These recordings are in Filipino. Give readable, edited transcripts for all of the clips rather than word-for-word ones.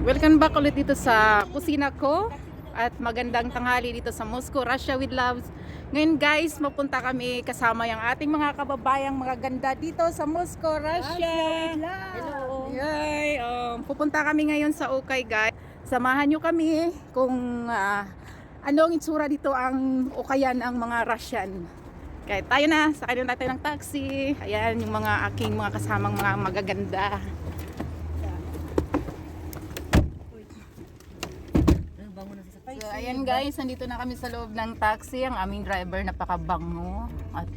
Welcome back ulit dito sa kusina ko at magandang tanghali dito sa Moscow, Russia with Loves. Ngayon guys, mapunta kami kasama yung ating mga kababayang mga ganda dito sa Moscow, Russia. Hello. Yay! Pupunta kami ngayon sa Ukay guys. Samahan nyo kami kung ano ang itsura dito ang Ukayan ang mga Russian. Kaya tayo na, sakay na tayo ng taxi. Ayan yung mga aking mga kasamang mga magaganda. So, ayan guys, nandito na kami sa loob ng taxi. Ang aming driver napakabango at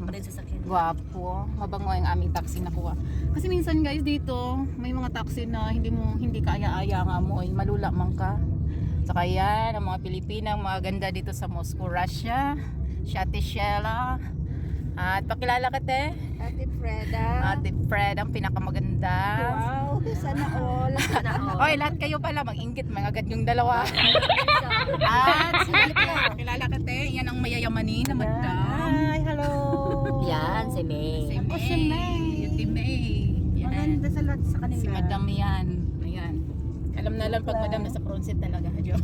gwapo. Mabango yung aming taxi nakuha. Kasi minsan guys dito, may mga taxi na hindi ka aya-aya nga mo, malula man ka. Saka yan, ang mga Pilipinang mga ganda dito sa Moscow, Russia. Shati Shela. At pakilala ka te? Ate Freda. Ate Fred, ang pinakamaganda. Wow, sana all. Oy, lahat kayo pala mag-inggit, mga agad yung dalawa. At kilala ka te, yan ang mayayamanin na madam. Hi, hello. Yan, si May. Si Ako si May. Yung si May. Yan. Maganda sa lahat sa kanila. Si madam yan. Ayan. Alam na lang pag madam nasa front seat talaga. Jo.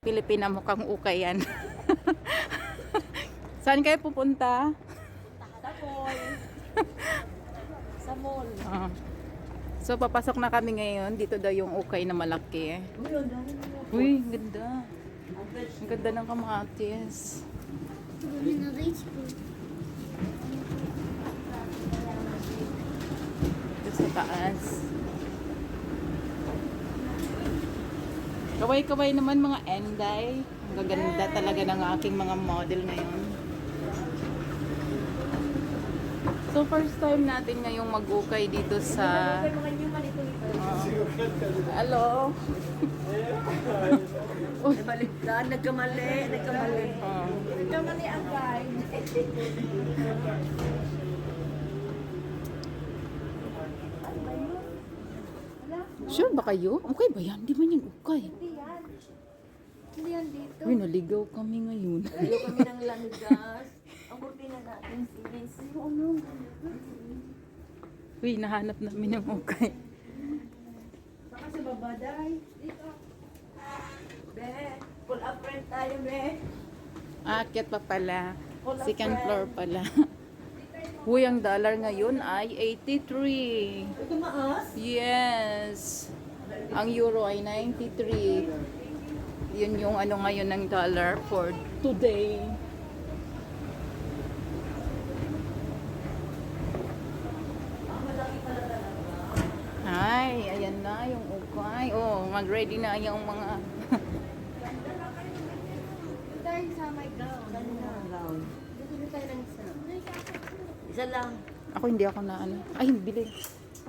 Pilipina mukhang ukay yan. Saan kayo pupunta? Tapos, So, papasok na kami ngayon. Dito daw yung ukay na malaki. Uy, ang ganda. Ang ganda ng kamatis. Ito sa taas. Kaway-kaway naman mga enday. Ang gaganda talaga ng aking mga model ngayon. So first time natin ngayong mag-ukay dito sa hello. Nabaliktad, nagkamali. Nagkamali ang guide. Sure ba kayo? Okay ba yan? Di ba yan ukay? Hindi yan dito. Uy, naligaw kami ngayon. Ayaw kami ng langgas. Ang kurtina natin, sis. Uy, nahanap namin yung ukay. Saka sa baba, day. Dito. Be, pull up rent tayo, be. Aakyat pa pala. Second floor pala. Uy, ang dollar ngayon ay 83. Tumaas? Yes. Ang euro ay 93. Yun yung ano ngayon ng dollar for today. Ay, ayan na yung ukay. Oh, mag-ready na yung mga Tayo sa my gown. Gown. Dito tayo ng isa. Isa lang. ako hindi ako na ano. Ay, bili.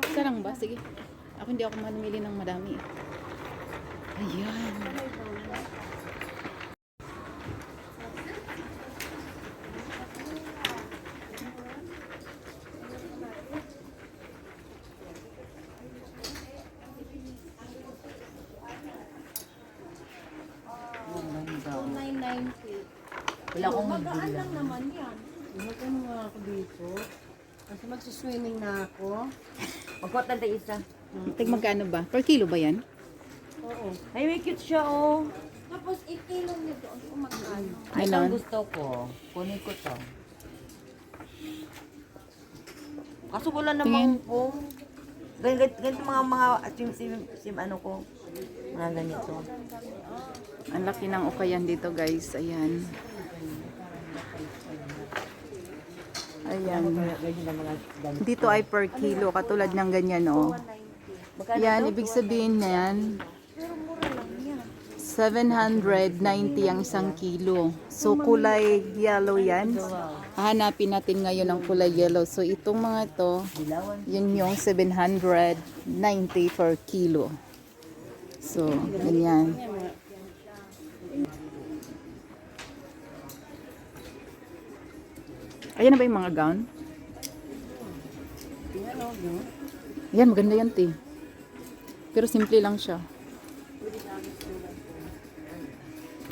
Isa lang ba? Sige. Ako hindi ako mamili ng madami. Ayan. Gown. 990. Wala akong Magaan bibili. lang naman yan. Magkano nga ako dito? Kasi magsiswimming na ako. Magkot lang tayo isa. Tig magkano ba? Per kilo ba yan? Oo. Ay, may cute siya, oh. Tapos ikilong nyo doon kung magkano. Ay, ito Ganon. ang gusto ko. Kunin ko to. Kaso wala Tingin. namang kung ganito mga ano ko. Mga ganito. Ang laki ng ukayan dito, guys. Ayan. Ayan. Ganyan na mga ganito. Dito ay per kilo. Katulad ng ganyan, oh. Magkano Yan, to? ibig sabihin na yan. 790 ang isang kilo. So, kulay yellow yan. Hahanapin natin ngayon ang kulay yellow. So, itong mga ito, Dilawan. yun yung 790 per kilo. So, ganyan. Ayan na ba yung mga gown? Yan, maganda yan, te. Pero simple lang siya.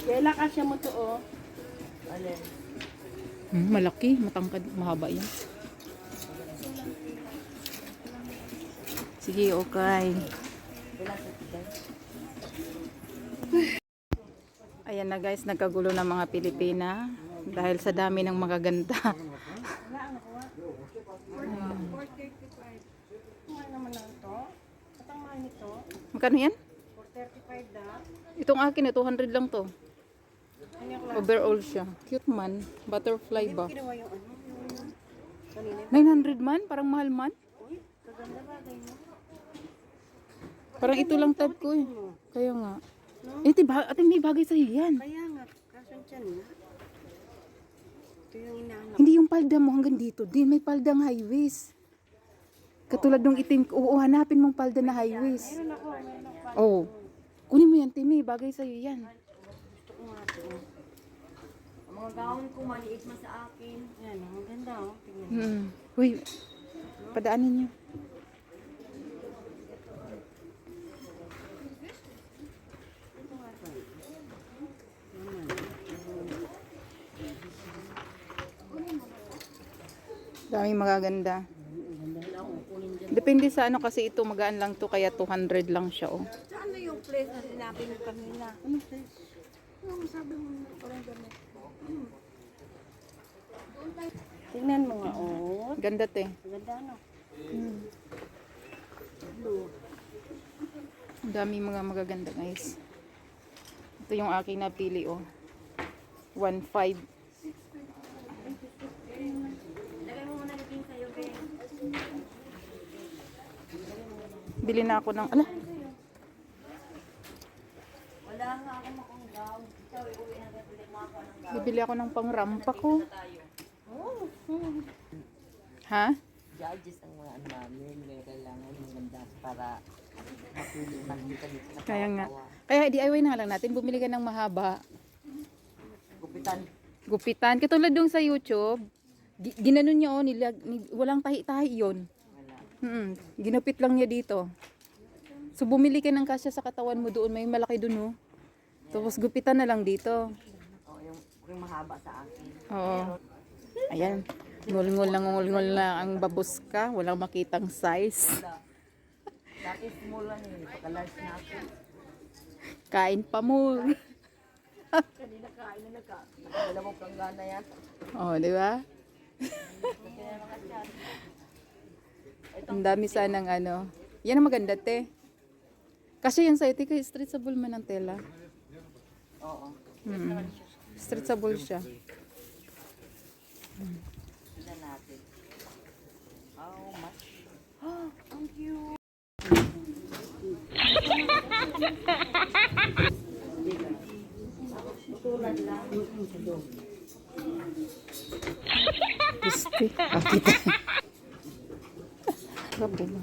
Kailan kasya mo to, oh? Alin? Malaki, matangkad, mahaba yan. Sige, okay. Wala sa tigay. Ayan na guys, nagkagulo ng mga Pilipina dahil sa dami ng magaganda. Mahal naman lang to. At ang mahal nito, Magkano yan? 435 na. Itong akin, 200 lang to. Ano yung Overall siya. Cute man. Butterfly ba? ginawa yung ano? Kanina. 900 man? Parang mahal man? Uy, kaganda bagay mo. Parang ito lang type ko eh. Kaya nga. Ate, may bagay sa'yo yan. Kaya nga, kaso dyan na. Ito yung inahanap. Hindi yung palda mo hanggang dito. Din, may paldang high waist. Katulad ng itim. Oo, hanapin mong palda na high waist. Meron ako. Oo. Kunin mo yan, Timmy. Bagay sa'yo yan. Gusto ko nga ito. Ang mga gown ko, maliit man sa akin. Yan, ang ganda, oh. Tingnan. Uy, padaanin niyo. Daming magaganda. Depende sa ano kasi ito, magaan lang to kaya 200 lang siya, oh. Saan na yung place na sinabi mo kanina? Ano place? Yung sabi mo na parang gamit. Tingnan mo nga, oh. Ganda te. Ganda, no? tatlo. Ang dami mga magaganda guys. Ito yung aking napili oh. 1.5. Lagay mo muna natin sa'yo, be. Bili na ako ng ala. Wala nga ako makanggaw. Ikaw, iuwi na natin ulit mga ng gaw. Bibili ako ng pangrampa ko. Tayo. Ha? Judges ang mga ano namin. Kailangan maganda para mapili magdita dito sa Kaya nga. kawawa. Kaya DIY na lang natin. Bumili ka ng mahaba. Gupitan. Gupitan. Katulad dong sa YouTube. Ginanon niya oh. Walang tahi-tahi yun. Wala. Ginupit lang niya dito. So bumili ka ng kasya sa katawan mo doon. May malaki doon oh. Tapos gupitan na lang dito. O, yung mahaba sa akin. Oo. Ayan. Ngul-ngul na ang babuska. Walang makitang size. Wala. Dati small lang eh. Pagka-large na ako. Kain pa mo. Kanina kain na dalawang planggana yan. Oh, di ba? Kaya mga chat. Ang dami sanang ano. Yan ang maganda, te. Kasi yan sa'yo, te, stretchable man ang tela. Oo. Stretchable siya. Tignan natin. How much? Ang cute. Tulad lang. Gusti. Pakita. Grabe ba?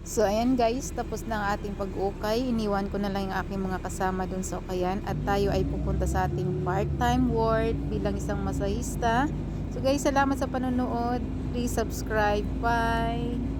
So ayan guys, tapos na ang ating pag-ukay. Iniwan ko na lang yung aking mga kasama dun sa ukayan at tayo ay pupunta sa ating part-time work bilang isang masahista. So guys, salamat sa panonood. Please subscribe. Bye!